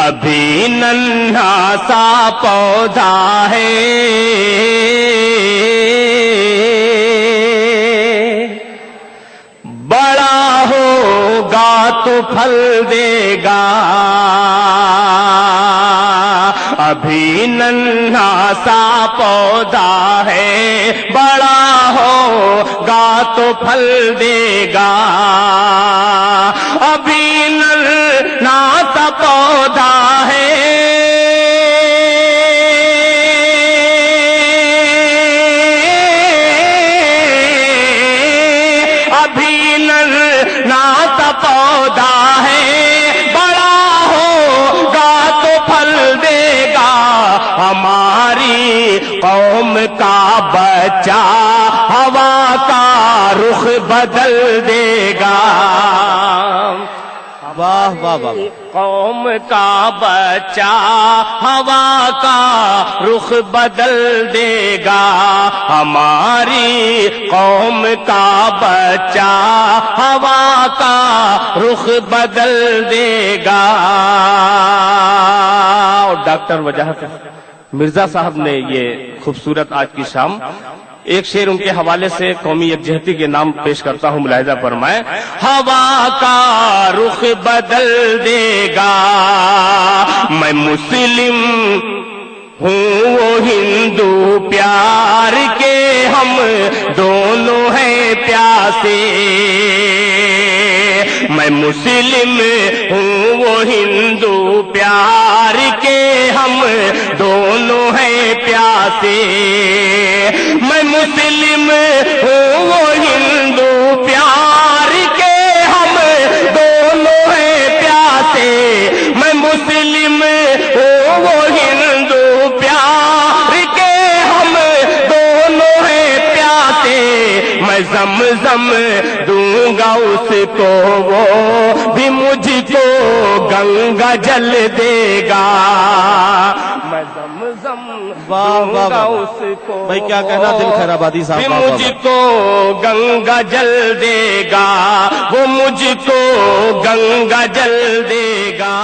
ابھی ننھا سا پودا ہے، بڑا ہوگا تو پھل دے گا، ابھی ننھا سا پودا ہے، بڑا ہوگا تو پھل دے گا، ابھی ننھا سا پودا ہے، ابھی ننھا سا پودا ہے، بڑا ہوگا تو پھل دے گا، ہماری قوم کا بچہ ہوا کا رخ بدل دے گا، واہ واہ واہ، قوم کا بچہ ہوا کا رخ بدل دے گا، ہماری قوم کا بچہ ہوا کا رخ بدل دے گا۔ اور ڈاکٹر وجاہت مرزا صاحب نے یہ خوبصورت آج کی شام ایک شعر ان کے حوالے سے قومی یکجہتی کے نام پیش کرتا ہوں، ملاحظہ فرمائیں۔ ہوا کا رخ بدل دے گا، میں مسلم ہوں وہ ہندو، پیار کے ہم دونوں ہیں پیاسے، میں مسلم ہوں وہ ہندو، پیار کے ہم دونوں ہیں پیاسے، میں مسلم ہوں وہ ہندو، پیار کے ہم دونوں ہیں پیاسے، میں مسلم ہوں وہ ہندو، پیار کے ہم دونوں ہیں پیاسے، میں زمزم دوں گا اس کو، وہ بھی مجھ کو گنگا جل دے گا، میں زمزم دوں گا اس کو، بھائی کیا کہنا دل خیر آبادی صاحب، بھی مجھ کو گنگا جل دے گا، وہ مجھ کو گنگا جل دے گا۔